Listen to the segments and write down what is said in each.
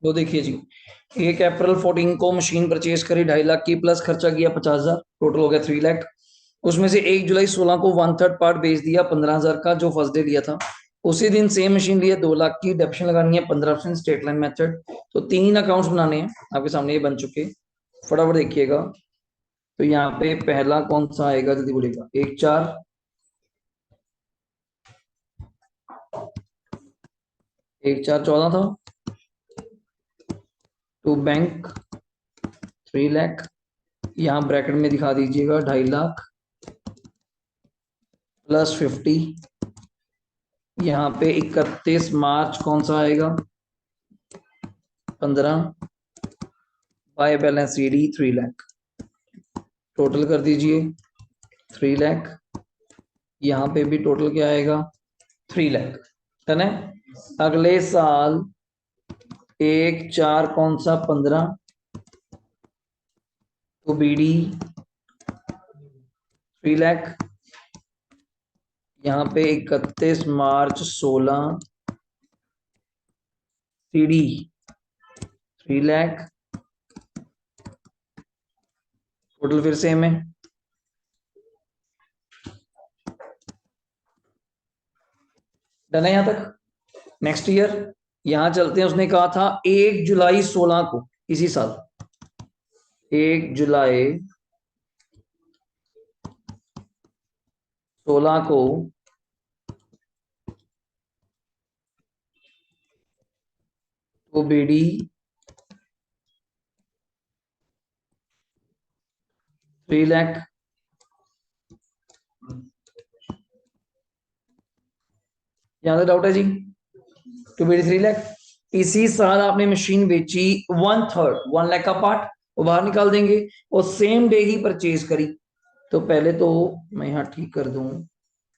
तो देखिए जी, 1 अप्रैल 14 को मशीन परचेज करी 2.5 लाख की, प्लस खर्चा किया 50,000, टोटल हो गया 3 लाख। उसमें से 1 जुलाई 16 को 1/3 पार्ट बेच दिया 15,000 का, जो फर्स्ट डे लिया था। उसी दिन सेम मशीन लिया 2 लाख की, डेप्शन लगानी है 15% स्ट्रेट लाइन मेथड। तो 3 अकाउंट्स बनाने हैं, आपके सामने ये बन चुके। फटाफट देखिएगा। तो यहाँ पे पहला कौन सा आएगा, जल्दी बोलिएगा। 1/4, 1/4 14 था। टू बैंक 3 लाख, यहाँ ब्रैकेट में दिखा दीजिएगा 2.5 लाख प्लस 50। यहाँ पे 31 मार्च कौन सा आएगा, 15, by balance c d 3 lakh. Total कर दीजिए 3 लाख। यहाँ पे भी टोटल क्या आएगा, 3 लाख। डन है। अगले साल 1/4 कौन सा, 15, तो बी डी 3 लाख। यहाँ पे 31 मार्च 16 सी डी 3 लाख। टोटल फिर सेम है। डन है यहाँ तक। नेक्स्ट ईयर यहां चलते हैं। उसने कहा था 1 जुलाई 16 को, इसी साल 1 जुलाई 16 को तो बीडी 3 लाख। यहां तक डाउट है जी। To BD 3 lakh. इसी साल आपने मशीन बेची 1/3, 1 लाख का पार्ट वो बाहर निकाल देंगे, और सेम डे ही परचेज करी। तो पहले तो मैं यहाँ ठीक कर दूं,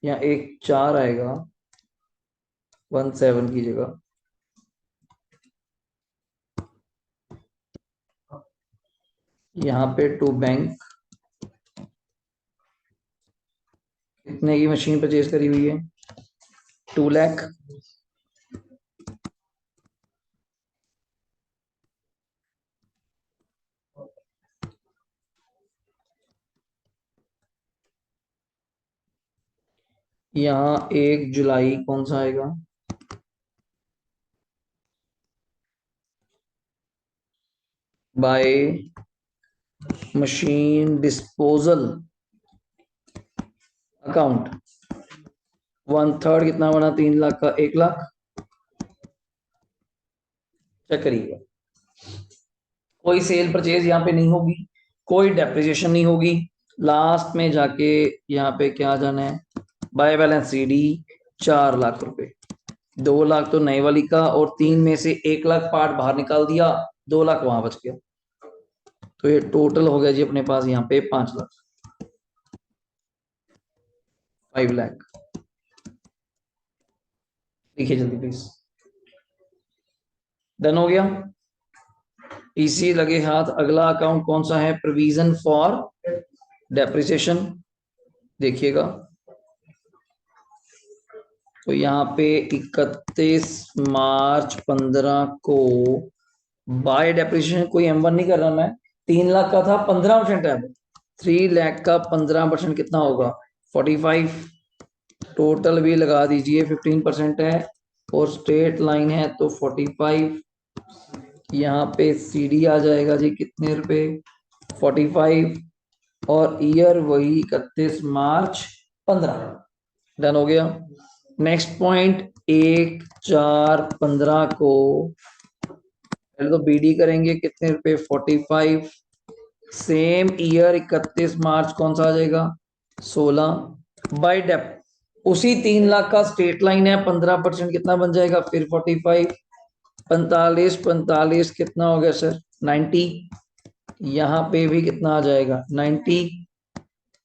यहाँ 1/4 आएगा 17 की जगह। यहाँ पे टू बैंक कितने की मशीन परचेज करी हुई है, 2 लाख। यहाँ 1 जुलाई कौन सा आएगा, बाय मशीन डिस्पोजल अकाउंट 1/3 कितना बना, 3 लाख का 1 लाख। चेक करिएगा। कोई सेल परचेज यहाँ पे नहीं होगी, कोई डेप्रिसिएशन नहीं होगी। लास्ट में जाके यहाँ पे क्या आ जाना है, by balance c d 4 lakh रुपए। 2 लाख तो नए वाली का, और 3 में से 1 लाख पार्ट बाहर निकाल दिया, 2 लाख वहां बच गया। तो ये टोटल हो गया जी अपने पास यहाँ पे 5 लाख, 5 लाख। लिखिए जल्दी प्लीज। डन हो गया। इसी लगे हाथ अगला अकाउंट कौन सा है, प्रोविजन फॉर डेप्रिसिएशन। देखिएगा। तो यहाँ पे 31 मार्च 15 को बाय डेप्रिसिएशन, कोई M1 नहीं कर रहा मैं। 3 लाख का था, 15% है। 3 लाख का 15% कितना होगा, 45। टोटल भी लगा दीजिए, 15% है, और स्ट्रेट लाइन है तो 45। यहाँ पे सी डी आ जाएगा जी कितने रुपए, 45, और ईयर वही 31 मार्च 15। डन हो गया। नेक्स्ट पॉइंट 1/4 15 को पहले तो बीडी करेंगे कितने रुपए, 45। सेम ईयर 31 मार्च कौन सा आ जाएगा, 16, बाय डेप उसी 3 लाख का स्ट्रेट लाइन है, 15% कितना बन जाएगा, फिर 45। 45 45 कितना हो गया सर, 90। यहाँ पे भी कितना आ जाएगा, 90,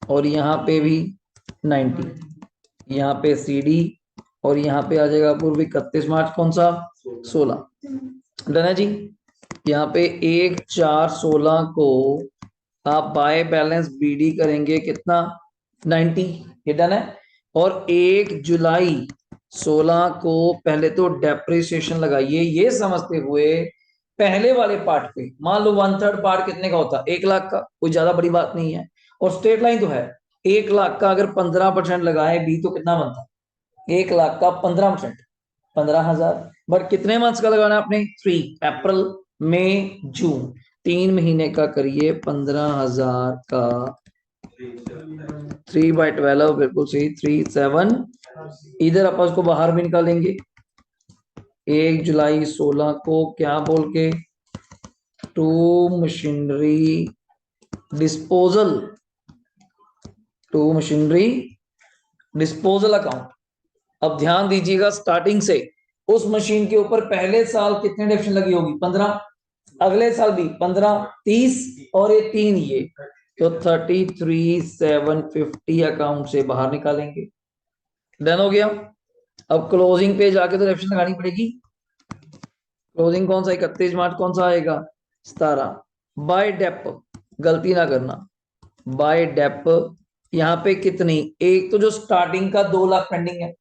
और यहाँ पे भी 90। यहाँ पे सी डी, और यहाँ पे आ जाएगा पूर्व 31 मार्च कौन सा, 16। डन है जी। यहाँ पे 1/4 16 को आप बाय बैलेंस बीडी करेंगे कितना, 90। ये डन है। और 1 जुलाई 16 को पहले तो डेप्रिसिएशन लगाइए, ये समझते हुए पहले वाले पार्ट पे मान लो 1/3 पार्ट कितने का होता है, 1 लाख का, कोई ज्यादा बड़ी बात नहीं है। और स्ट्रेट लाइन तो है, 1 लाख का अगर 15% लगाए बी तो कितना बनता, 1 लाख का 15%, 15,000। बट कितने मंथ्स का लगाना है आपने, 3, अप्रैल मई जून, 3 महीने का करिए 15,000 का 3/12, बिल्कुल सही, 3 7। इधर अपन उसको बाहर भी निकालेंगे, 1 जुलाई 16 को क्या बोल के, to machinery disposal, to machinery disposal account. अब ध्यान दीजिएगा, स्टार्टिंग से उस मशीन के ऊपर पहले साल कितने डिडक्शन लगी होगी, 15, अगले साल भी 15, 30, और ये 3 ये, तो 33,750 अकाउंट से बाहर निकालेंगे। डन हो गया। अब क्लोजिंग पे जाके तो डिडक्शन लगानी पड़ेगी। क्लोजिंग कौन सा, 31 मार्च कौन सा आएगा, 17। बाय डेप, गलती ना करना, बाय डेप यहाँ पे कितनी, एक तो जो स्टार्टिंग का 2 लाख पेंडिंग है,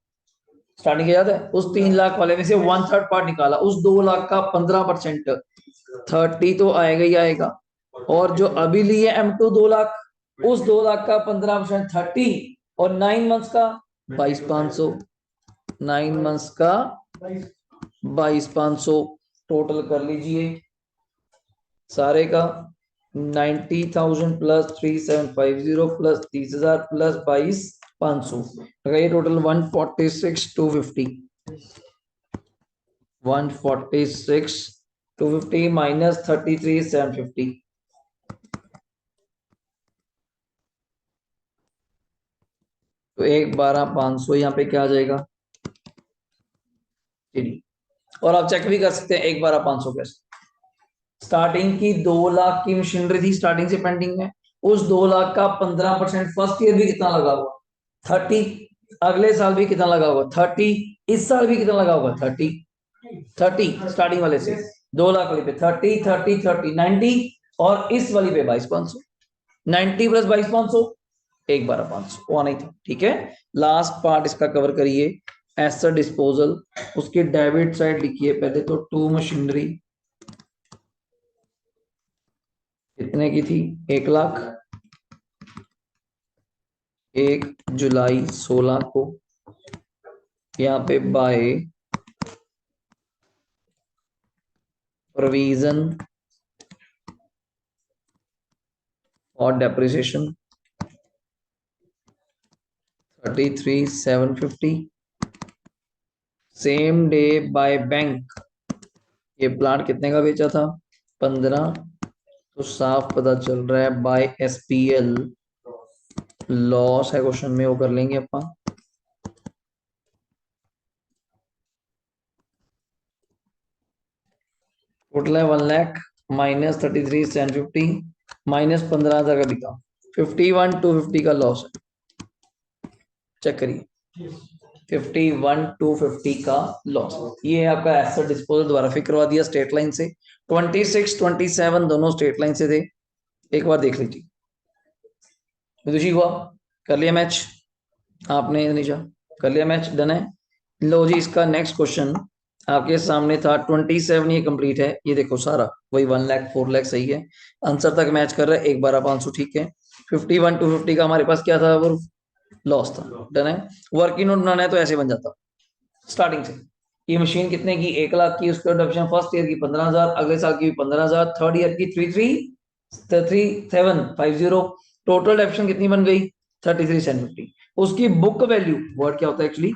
स्टार्टिंग याद है, उस 3 लाख वाले में से 1/3 पार्ट निकाला, उस 2 लाख का 15%, 30 तो आएगा ही आएगा। और जो अभी लिए M2 2 लाख, उस 2 लाख का 15% 30, और 9 मंथ्स का 22,500, 9 मंथ्स का 22,500, टोटल कर लीजिए सारे का, 90,000 प्लस 3,750 प्लस 30,000 प्लस 22,500, लगाइए टोटल 146,250, 146,250 माइनस 33,750, तो 1,12,500 यहाँ पे क्या आ जाएगा, और आप चेक भी कर सकते हैं 1,12,500 कैसे। स्टार्टिंग की 2 लाख की मशीनरी थी, स्टार्टिंग से पेंडिंग है, उस 2 लाख का 15% फर्स्ट ईयर भी कितना लगा हुआ, 30, अगले साल भी कितना लगा हुआ, 30, इस साल भी कितना लगा हुआ, 30, 30 स्टार्टिंग वाले से, 2 लाख वाले पे 30, 30, 30, 90, और इस वाली पे 22,500, 90 प्लस 22,500, 1,12,500 वो नहीं था। ठीक है, लास्ट पार्ट इसका कवर करिए, एसेट डिस्पोजल, उसकी डेबिट साइड लिखिए पहले तो, टू मशीनरी कितने की थी, 1 लाख, 1 जुलाई 16 को, यहाँ पे बाय प्रोविजन और depreciation 33,750, same day by bank, ये प्लांट कितने का बेचा था, 15, तो साफ पता चल रहा है बाय SPL, लॉस है क्वेश्चन में, वो कर लेंगे अपन, टोटल है 1 लाख माइनस 33,750 माइनस 15,000 का बिका, 51,250 का लॉस है, चेक करिए, 51,250 का लॉस। ये है आपका एसेट डिस्पोजल, दोबारा फिर करवा दिया स्ट्रेट लाइन से, 26 27 दोनों स्ट्रेट लाइन से थे, एक बार देख लीजिए। विदुषी हुआ, कर लिया मैच आपने, निशा कर लिया मैच, डन है। लो जी, इसका नेक्स्ट क्वेश्चन आपके सामने था, 27 ये कंप्लीट है, ये देखो सारा वही 1 लाख 4 लाख सही है, आंसर तक मैच कर रहा है, 1,12,500 ठीक है। 51,250 का हमारे पास क्या था, वो लॉस था, डन है। वर्किंग नोट बनाना है तो ऐसे बन जाता स्टार्टिंग से, ये मशीन कितने की, 1 लाख की, उसके डिडक्शन फर्स्ट ईयर की 15,000, अगले साल की 15,000, थर्ड ईयर की 33,750, टोटल डिडक्शन कितनी बन गई, 33,750। उसकी बुक वैल्यू, वर्ड क्या होता है एक्चुअली,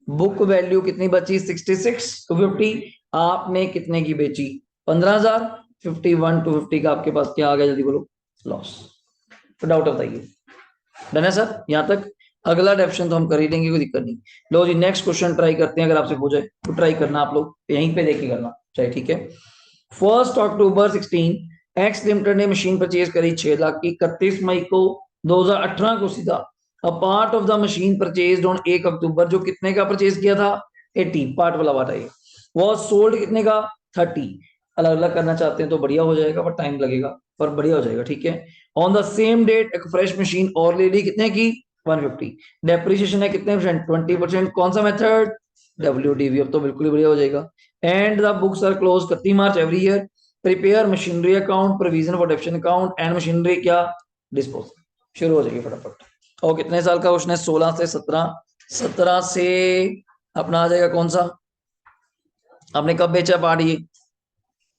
बुक वैल्यू कितनी बची, 66,250, आपने कितने की बेची, 15,000, 51,250 का आपके पास क्या आ गया, जल्दी बोलो, लॉस। तो डाउट बताइए, डन है सर यहाँ तक। अगला डेफिशन तो हम कर ही लेंगे, कोई दिक्कत नहीं। लो जी, नेक्स्ट क्वेश्चन ट्राई करते हैं, अगर आपसे हो जाए तो ट्राई करना, आप लोग यहीं पे देख के करना चाहे, ठीक है। 1 अक्टूबर 16 एक्स लिमिटेड ने मशीन परचेज करी 6 लाख की, 31 मई को 2018 को सीधा, a part of the machine purchase on 1 अक्टूबर, जो कितने का परचेज किया था, 80, पार्ट वाला बात है, वो सोल्ड कितने का, 30। अलग अलग करना चाहते हैं तो बढ़िया हो जाएगा, पर टाइम लगेगा, पर बढ़िया हो जाएगा, ठीक है। ऑन द सेम डेट एक फ्रेश मशीन और ले ली, कितने की, 150। डेप्रिसिएशन है कितने परसेंट, 20%, कौन सा मेथड, WDV, अब तो बिल्कुल ही बढ़िया हो जाएगा। And the books are close 31 March every year, prepare machinery account, provision for depreciation account and machinery क्या डिस्पोजल। शुरू हो जाएगी फटाफट। और कितने साल का क्वेश्चन है? 16 से 17। 17 से अपना आ जाएगा कौन सा? आपने कब बेचा पार्ट? ये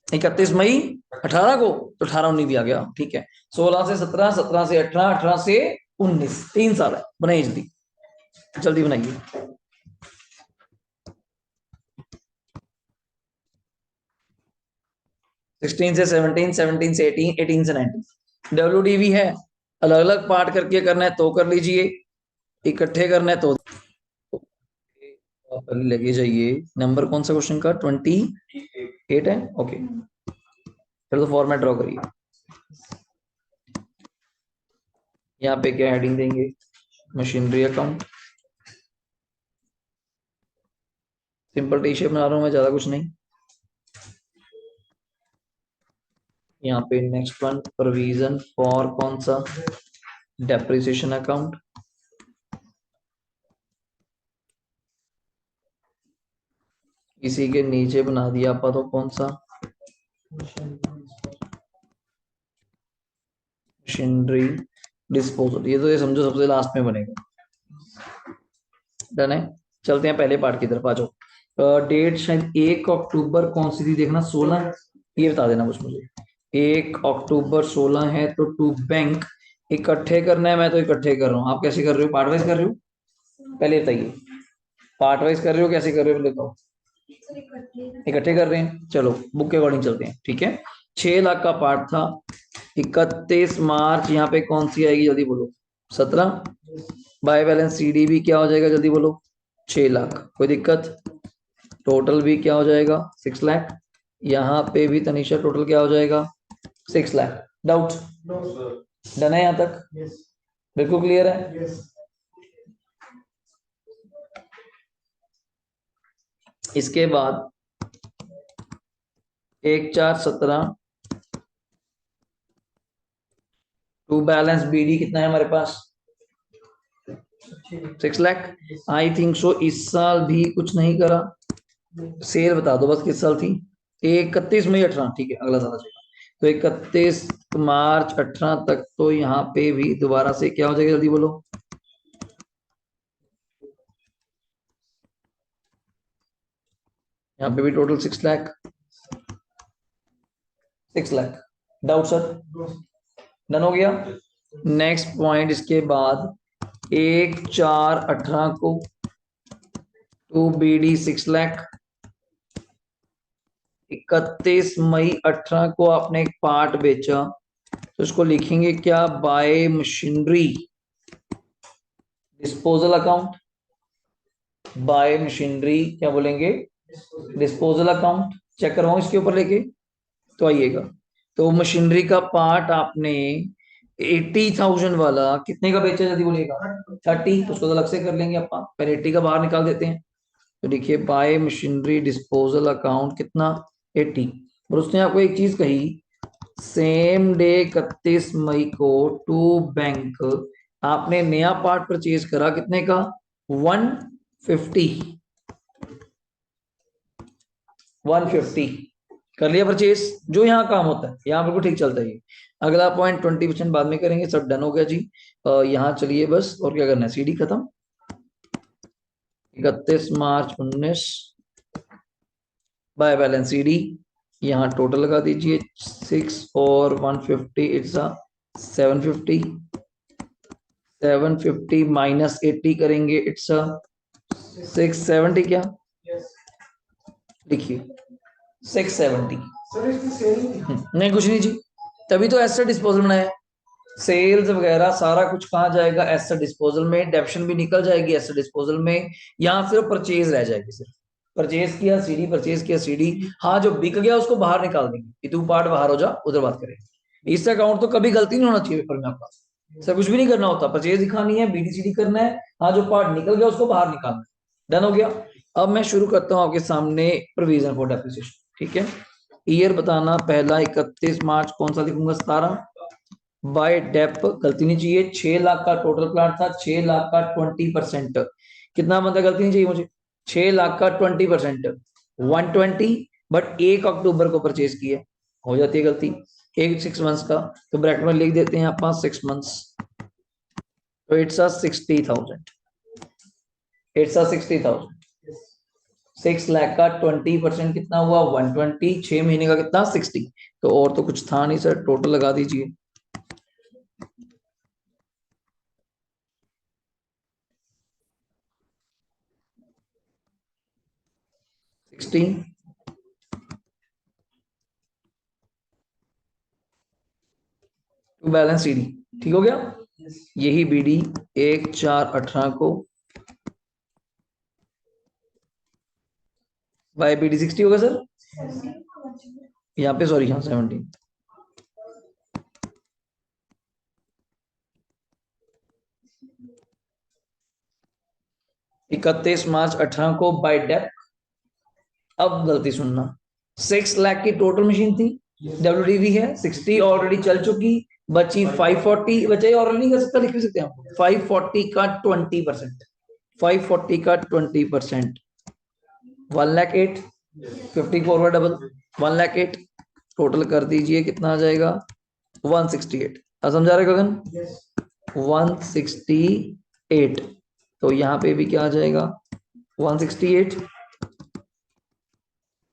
31 मई 18 को, तो 18 19 भी आ गया, ठीक है। 16 से 17, 17 से 18, 18 से 19, 3 साल है। बनाइए जल्दी, जल्दी बनाइए। 16 से 17, 17 से 18, 18 से 19। WDV है, अलग अलग पार्ट करके करना है तो कर लीजिए, इकट्ठे करना है तो आप पहले लगे जाइए। नंबर कौन सा क्वेश्चन का? 28 है, ओके। फिर तो फॉर्मेट ड्रॉ करिए। यहाँ पे क्या हेडिंग देंगे? Machinery account. Simple T shape बना रहा हूँ मैं, ज्यादा कुछ नहीं। यहाँ पे नेक्स्ट वन प्रोविजन फॉर कौन सा? Depreciation account. इसी के नीचे बना दिया आपा तो कौन सा? Machinery disposal. ये तो ये समझो सबसे लास्ट में बनेगा। डन है। चलते हैं पहले पार्ट की तरफ, आ जाओ। डेट शायद 1 अक्टूबर कौन सी थी देखना? 16, ये बता देना बस मुझे। 1 अक्टूबर 16 है तो टू बैंक इकट्ठे करना है। मैं तो इकट्ठे कर रहा हूँ, आप कैसे कर रहे हो? पार्ट वाइज कर रहे हो? पहले बताइए, पार्ट वाइज कर रहे हो कैसे कर रहे हो बताओ। इकट्ठे कर रहे हैं, चलो बुक के अकॉर्डिंग चलते हैं, ठीक है। 6 लाख का पार्ट था। 31 मार्च यहाँ पे कौन सी आएगी जल्दी बोलो? 17। बाय बैलेंस सीडी भी क्या हो जाएगा जल्दी बोलो? 6 लाख। कोई दिक्कत? टोटल भी क्या हो जाएगा? 6 लाख। यहाँ पे भी तनिषा टोटल क्या हो जाएगा? 6 लाख। डाउट? डन है यहाँ तक? बिल्कुल क्लियर है। इसके बाद 1/4/17 टू बैलेंस बीडी कितना है हमारे पास? 6 लाख। आई थिंक सो इस साल भी कुछ नहीं करा। सेल बता दो बस किस साल थी? 31 मई 18, ठीक है, अगला साल आ जाएगा। तो 31 मार्च 18 तक तो यहाँ पे भी दोबारा से क्या हो जाएगा जल्दी बोलो? यहाँ पे भी total 6 lakh. 6 lakh. Doubt sir? Done हो गया। नेक्स्ट पॉइंट इसके बाद 1/4/18 को टू बीडी 6 लाख। 31 मई 18 को आपने एक पार्ट बेचा तो इसको लिखेंगे क्या? Bye machinery disposal account. Bye machinery क्या बोलेंगे? Disposal account. चेक करवाऊं इसके ऊपर लेके तो आइएगा। तो मशीनरी का पार्ट आपने 80,000 वाला कितने का बेचा जल्दी बोलिएगा? 30। तो उसको तो अलग से कर लेंगे अपन, पहले 80 का बाहर निकाल देते हैं। तो देखिए बाय मशीनरी डिस्पोजल अकाउंट कितना? 80। और उसने आपको एक चीज कही, सेम डे 31 मई को टू बैंक आपने नया पार्ट परचेज करा कितने का? 150। 150 कर लिया परचेज। जो यहाँ काम होता है यहाँ बिल्कुल ठीक चलता है ये। अगला पॉइंट 20% बाद में करेंगे, सब डन हो गया जी। यहाँ चलिए बस, और क्या करना है? सीडी खत्म। 31 मार्च 19 बाय बैलेंस सीडी। यहाँ टोटल लगा दीजिए 6 और 150, इट्स 750। 750 माइनस 80 करेंगे, इट्स 670। क्या लिखिए? 670। नहीं कुछ नहीं जी, तभी तो एसेट डिस्पोजल बनाया है। सेल्स वगैरह सारा कुछ कहाँ जाएगा? एसेट डिस्पोजल में। डेप्शन भी निकल जाएगी एसेट डिस्पोजल में। यहाँ सिर्फ परचेज रह जाएगी, सिर्फ परचेज किया सीडी, परचेज किया सीडी। हाँ जो बिक गया उसको बाहर निकाल देंगे कि तू पार्ट बाहर हो जा, उधर बात करेंगे। इस अकाउंट तो कभी गलती नहीं होना चाहिए पेपर में आपका। सर कुछ भी नहीं करना होता, परचेज दिखानी है, बीडीसीडी करना है। हाँ जो पार्ट निकल गया उसको बाहर निकालना है। डन हो गया। अब मैं शुरू करता हूँ आपके सामने प्रोविजन फॉर डेप्रिसिएशन, ठीक है। ईयर बताना, पहला 31 मार्च कौन सा लिखूंगा? 17। बाय डेप गलती नहीं चाहिए। 6 लाख का टोटल प्लाट था, 6 लाख का 20%। कितना बनता? गलती नहीं चाहिए मुझे। 6 लाख का 20%, 120। बट 1 अक्टूबर को परचेज किया। हो जाती है गलती, एक 6 मंथ्स का, तो ब्रैकेट में लिख देते हैं आप 6 मंथ्स, तो it's a 60,000, it's a 60,000। 6 lakh का 20% कितना हुआ? 120। 6 महीने का कितना? 60। तो और तो कुछ था नहीं सर, टोटल लगा दीजिए। 16 टू बैलेंस सी डी। ठीक हो गया? यही बी डी 1/4/18 को बाय बी डी 60 होगा सर, यहाँ पे सॉरी, यहाँ 17। 31 मार्च 18 को बाय डेप। अब गलती सुनना, 6 लाख की टोटल मशीन थी, डब्ल्यूडीवी है 60 ऑलरेडी चल चुकी, बची 540, बचे और नहीं कर सकता, लिख भी सकते हैं आप, 540 का 20%, 540 का 20%, 1,08,000, 54 का डबल 1,08,000, टोटल कर दीजिए कितना आ जाएगा? 168। अब समझा रहे गगन? 168। तो यहाँ पे भी क्या आ जाएगा? 168।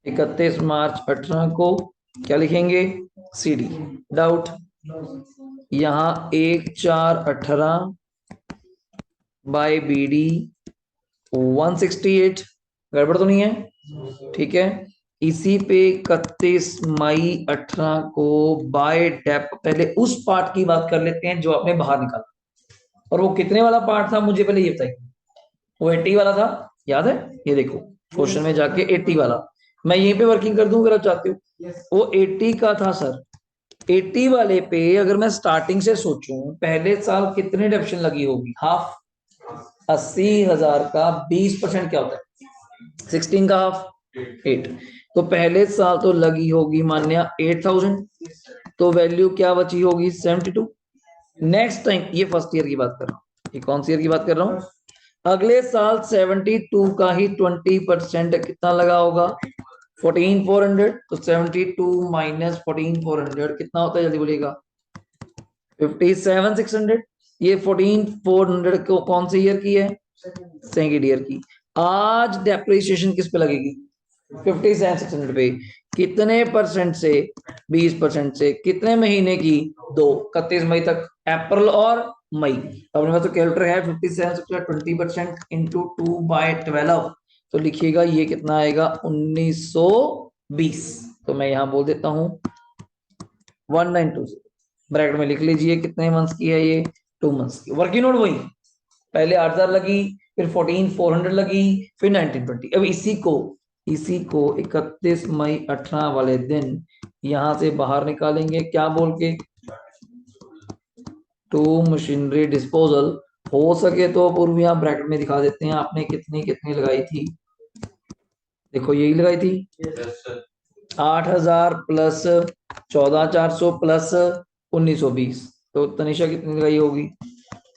31 मार्च 18 को क्या लिखेंगे? C D. डाउट? यहाँ 1/4/18 बाय बी डी 168, गड़बड़ तो नहीं है? ठीक है। इसी पे 31 मई 18 को बाय डेप, पहले उस पार्ट की बात कर लेते हैं जो आपने बाहर निकाला, और वो कितने वाला पार्ट था मुझे पहले ये बताइए। वो 80 वाला था, याद है? ये देखो क्वेश्चन में जाके 80 वाला, मैं यहीं पे वर्किंग कर दूं अगर आप चाहते हो। वो 80 का था सर। 80 वाले पे अगर मैं स्टार्टिंग से सोचूं, पहले साल कितने डिडक्शन लगी होगी? हाफ। 80,000 का 20% क्या होता है? 16 का हाफ 8। तो पहले साल तो लगी होगी मान्या 8,000, तो वैल्यू क्या बची होगी? 72। नेक्स्ट टाइम, ये फर्स्ट ईयर की बात कर रहा हूँ, ये कौन सी ईयर की बात कर रहा हूँ? अगले साल 72 का ही 20% कितना लगा होगा? 14,400। तो 72 माइनस 14,400 कितना होता है, जल्दी बोलिएगा? 57,600। ये 14,400 को कौन से ईयर की है? सेकेंड ईयर की। आज डेप्रिसिएशन किस पे लगेगी? 57,600 पे। कितने परसेंट से? 20% से। कितने महीने की? दो, 31 मई तक, अप्रैल और मई। अपने पास तो कैलकुलेटर है, 57 20% इंटू 2/12, तो लिखिएगा ये कितना आएगा? 1920। तो मैं यहां बोल देता हूं 1920, ब्रैकेट में लिख लीजिए कितने मंथ्स की है ये? 2 मंथ्स की। वर्किंग नोट वही, पहले 8,000 लगी, फिर 14,400 लगी, फिर 1920। अब इसी को 31 मई 18 वाले दिन यहां से बाहर निकालेंगे, क्या बोल के? To machinery disposal. हो सके तो पूर्व यहाँ ब्रैकेट में दिखा देते हैं आपने कितनी कितनी लगाई थी। देखो यही लगाई थी, 8,000 प्लस 14,400 प्लस 1920, तो तनिषा कितनी लगाई होगी?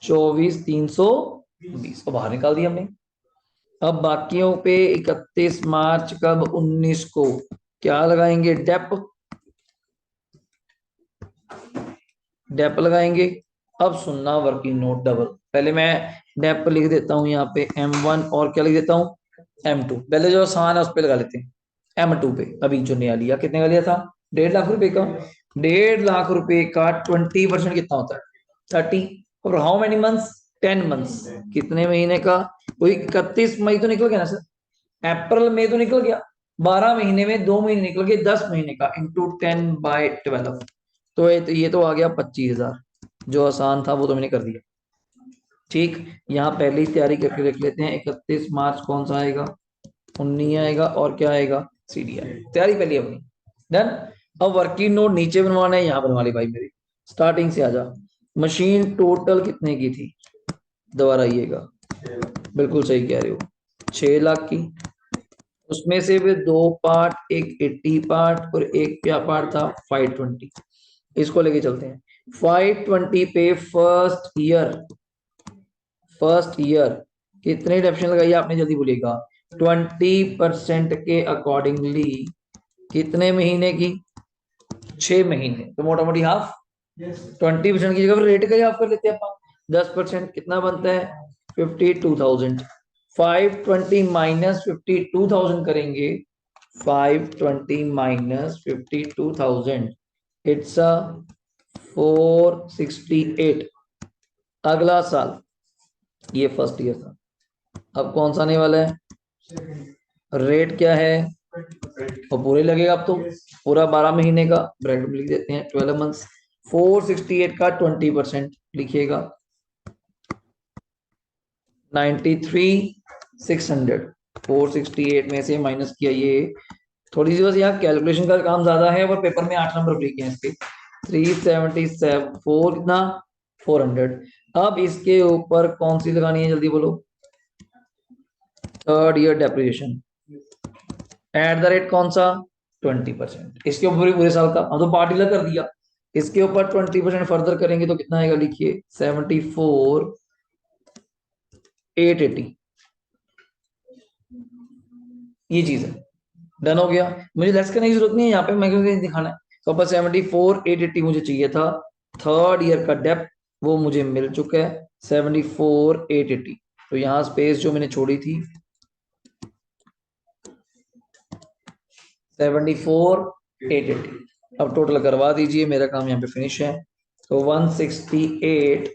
24,320 को बाहर निकाल दिया हमने। अब बाकियों पे 31 मार्च कब? 19 को क्या लगाएंगे? डेप, डेप लगाएंगे। अब सुनना, वर्किंग नोट डबल, पहले मैं डेप लिख देता हूं यहाँ पे M1, और क्या लिख देता हूँ? M2। पहले जो आसान है उस पे लगा लेते हैं, M2 पे अभी जो नया लिया, कितने का लिया था? 1.5 लाख रुपए का। 1.5 लाख रुपए का 20% कितना होता है? 30। और हाउ मेनी मंथ्स? 10 मंथ्स। कितने महीने का? वही 31 मई तो निकल गया ना सर, अप्रैल में तो निकल गया, 12 महीने में 2 महीने निकल गए, 10 महीने का इंटू 10/12, तो ये तो आ गया 25,000। जो आसान था वो तो मैंने कर दिया। ठीक, यहाँ पहले ही तैयारी करके रख लेते हैं, 31 मार्च कौन सा आएगा? 19 आएगा, और क्या आएगा? सीडी आएगा। तैयारी पहले अपनी डन। अब वर्किंग नोट नीचे बनवाना है, यहाँ बनवा ली भाई मेरी। स्टार्टिंग से आजा। मशीन टोटल कितने की थी? दोबारा आइएगा, बिल्कुल सही कह रहे हो, 6 लाख की। उसमें से भी दो पार्ट, एक 80 पार्ट और एक क्या पार्ट था? 520। इसको लेके चलते हैं। 520 पे फर्स्ट ईयर कितने डिडक्शन लगाई आपने, जल्दी बोलिएगा? 20% के अकॉर्डिंगली कितने महीने की? 6 महीने, तो मोटा मोटी हाफ। 20% की जगह पर रेट का ही हाफ कर लेते हैं अपन। 10% कितना बनता है? 52,000। 520 - 52,000 करेंगे। 520 - 52,000, इट्स अ 468। अगला साल, ये फर्स्ट ईयर था, अब कौन सा आने वाला है? रेट क्या है? और पूरे लगेगा अब तो, पूरा 12 महीने का ब्रैकेट में लिख देते हैं, 12 मंथ्स। 468 का 20% लिखिएगा, 93,600। 468 में से माइनस किया ये, थोड़ी सी बस यहाँ कैलकुलेशन का काम ज्यादा है, और पेपर में 8 नंबर लिखे हैं इसके। 377 4 कितना? 400। अब इसके ऊपर कौन सी लगानी है, जल्दी बोलो। Third year depreciation at the rate कौन सा? 20%। इसके ऊपर भी पूरे साल का, हम तो पार्टिकुलर कर दिया। इसके ऊपर 20% फर्दर करेंगे तो कितना आएगा, लिखिए 74,880। ये चीज है, डन हो गया। मुझे लेस करने की जरूरत नहीं है यहाँ पे, मैं क्योंकि दिखाना है। तो ऊपर 74,880 मुझे चाहिए था। थर्ड ईयर का डेप्थ वो मुझे मिल चुका है, 74,880। तो यहाँ स्पेस जो मैंने छोड़ी थी 74,880, अब टोटल करवा दीजिए, मेरा काम यहाँ पे फिनिश है। तो 168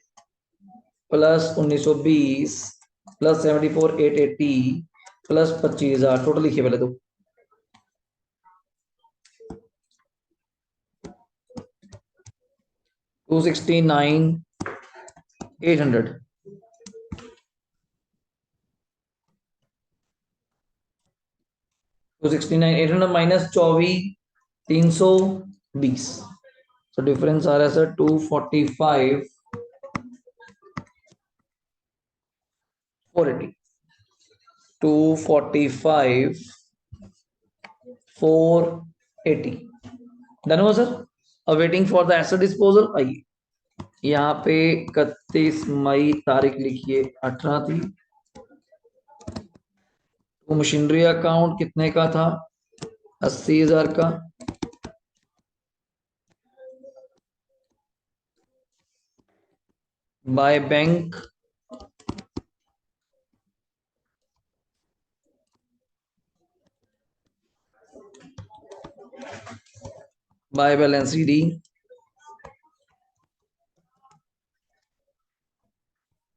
प्लस 1920 प्लस 74,880 प्लस 25,000, टोटल लिखिए पहले तो। 269,800। 269,800 माइनस 24,320, तो डिफरेंस आ रहा है सर 245,480। 245,480 डन हुआ सर। अब waiting for the asset disposal. आइए यहाँ पे 31 मई तारीख लिखिए, 18 थी। तो मशीनरी अकाउंट कितने का था? 80,000 का। By bank by balance D,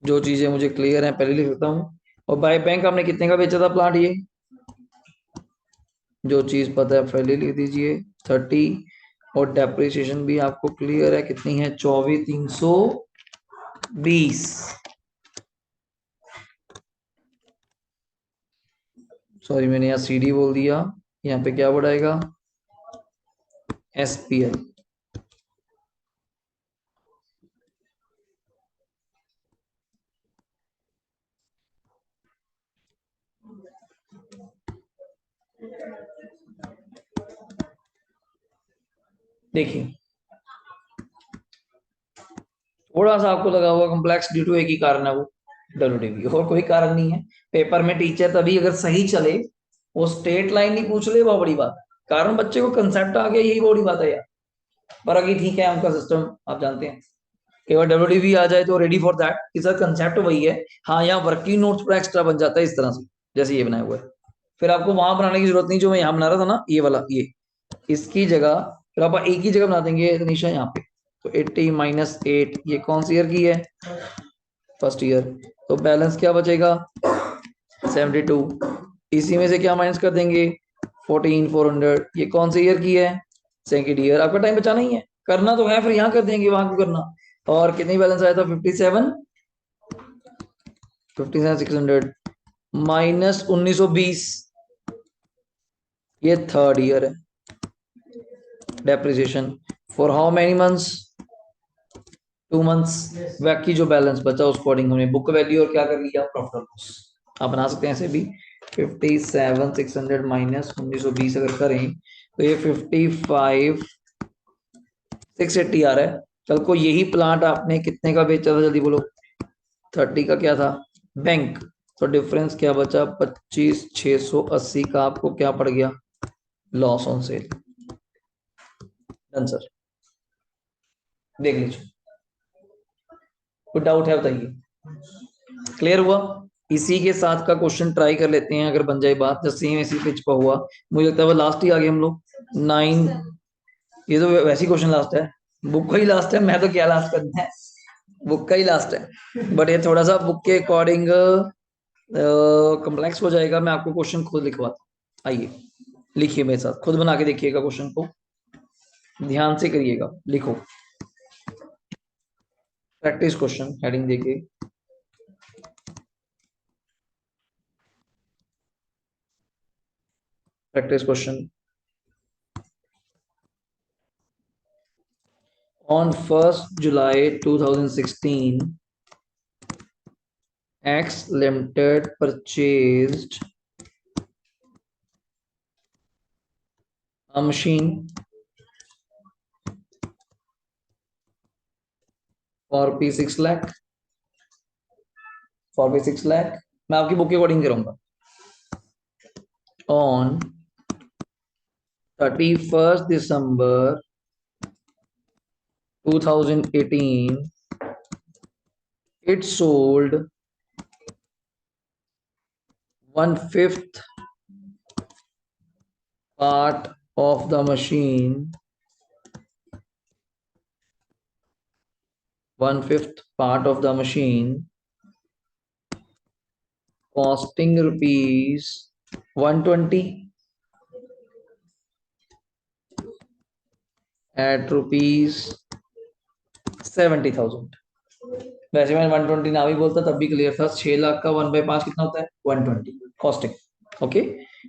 जो चीजें मुझे क्लियर हैं पहले लिख देता हूँ। और बाय बैंक आपने कितने का बेचा था प्लांट? ये जो चीज पता है पहले लिख दीजिए, 30। और डेप्रिसिएशन भी आपको क्लियर है, कितनी है? 24,320। सॉरी मैंने यहाँ सीडी बोल दिया, यहाँ पे क्या बढ़ाएगा? एसपीएल। देखिए थोड़ा सा आपको लगा हुआ कॉम्प्लेक्स ड्यू टू एक ही कारण है, वो डब्ल्यूडीवी, और कोई कारण नहीं है। पेपर में टीचर तभी अगर सही चले, वो स्ट्रेट लाइन नहीं पूछ ले, बहुत बड़ी बात है। कारण बच्चे को कंसेप्ट आ गया, यही बड़ी बात है यार। पर अभी ठीक है, उनका सिस्टम आप जानते हैं, केवल डब्ल्यूडीवी आ जाए तो रेडी फॉर दैट कि सर कंसेप्ट वही है। हाँ यहाँ वर्किंग नोट्स पर एक्स्ट्रा बन जाता है इस तरह से, जैसे ये बनाया हुआ है। फिर आपको वहां बनाने की जरूरत नहीं, जो मैं यहाँ बना रहा था ना, ये वाला, ये इसकी जगह फिर आप एक ही जगह बना देंगे तनीषा, यहाँ पे। तो 80 - 8, ये कौन सी ईयर की है? First year. तो बैलेंस क्या बचेगा? 72। इसी में से क्या माइनस कर देंगे? 14,400। ये कौन सी ईयर की है? Second year. आपका टाइम बचाना ही है, करना तो है, फिर यहाँ कर देंगे, वहां क्यों करना। और कितनी बैलेंस आया था? 57, 57,600 माइनस 1920, ये थर्ड ईयर है। Depreciation for how many months? 2 months. बाकी जो बैलेंस बचा उसको अकॉर्डिंग हमने बुक वैल्यू और क्या कर लिया, प्रॉफिट और लॉस। आप बना सकते हैं ऐसे भी। 57,600 माइनस 1920 अगर करें तो ये 55,680 आ रहा है। कल को यही प्लांट आपने कितने का बेचा था, जल्दी बोलो। 30 का क्या था? बैंक। तो डिफरेंस क्या बचा? 25,680 का आपको क्या पड़ गया? Loss on sale. Done sir, देख लीजिए, कोई डाउट है बताइए। क्लियर हुआ? इसी के साथ का क्वेश्चन ट्राई कर लेते हैं, अगर बन जाए बात, जो सेम इसी पेज पर हुआ। मुझे लगता है वो लास्ट ही आ गए हम लोग, 9। ये तो वैसे ही क्वेश्चन लास्ट है, बुक का ही लास्ट है, मैं तो क्या लास्ट करना है, बुक का ही लास्ट है। बट ये थोड़ा सा बुक के अकॉर्डिंग कम्प्लेक्स हो जाएगा। मैं आपको क्वेश्चन खुद लिखवाता हूँ, आइए लिखिए मेरे साथ, खुद बना के देखिएगा क्वेश्चन को, ध्यान से करिएगा। लिखो, प्रैक्टिस क्वेश्चन हेडिंग देखिए। Practice question. On 1st July 2016, X Limited purchased a machine for P6 lakh, for P6 lakh। मैं आपकी बुक के अकॉर्डिंग करूंगा। On 31st December 2018, it sold 1/5 part of the machine, 1/5 part of the machine, costing rupees 120 at rupees 70,000। वैसे मैं 120 ना भी बोलता तब भी क्लियर था। 6 लाख का 1/5 कितना होता है? 120 costing. Okay,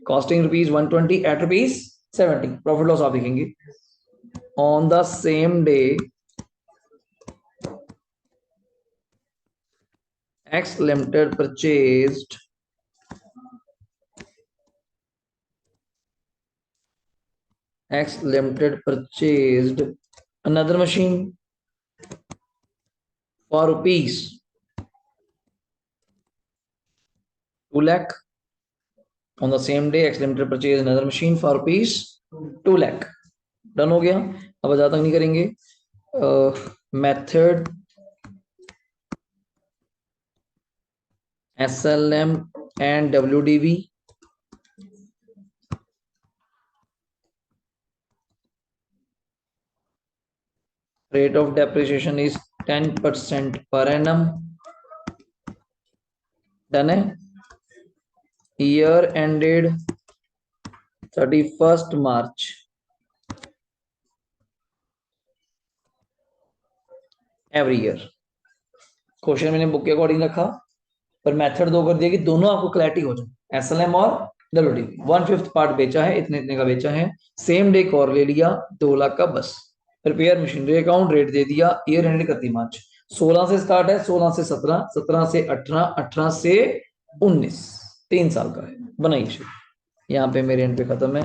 costing rupees 120 at rupees 70। Profit loss आप लिखेंगे। On the same day X limited purchased another machine for rupees 2 lakh। On the same day X Limited purchased another machine for rupees 2 lakh। Done हो गया। अब ज्यादा तक नहीं करेंगे। Method SLM and WDV, rate of depreciation is 10% per annum। Done है। year ended 31st March every year. Question मैंने book के अकॉर्डिंग रखा, पर मेथड दो कर दिया कि दोनों आपको क्लैरिटी हो जाए। एसएलएम और डब्ल्यूडीवी 1/5 पार्ट बेचा है, इतने इतने का बेचा है, सेम डे कॉर ले लिया 2 लाख का बस। प्रिपेयर मशीनरी अकाउंट, रेट दे दिया, ईयर एंडेड 31 मार्च। 16 से स्टार्ट है, 16 से 17, 17 से 18, 18 से 19, 3 साल का है। बनाइए, यहाँ पे मेरे एंड पे खत्म है।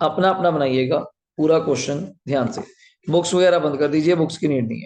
अपना अपना बनाइएगा पूरा क्वेश्चन ध्यान से। बुक्स वगैरह बंद कर दीजिए, बुक्स की नीड नहीं है।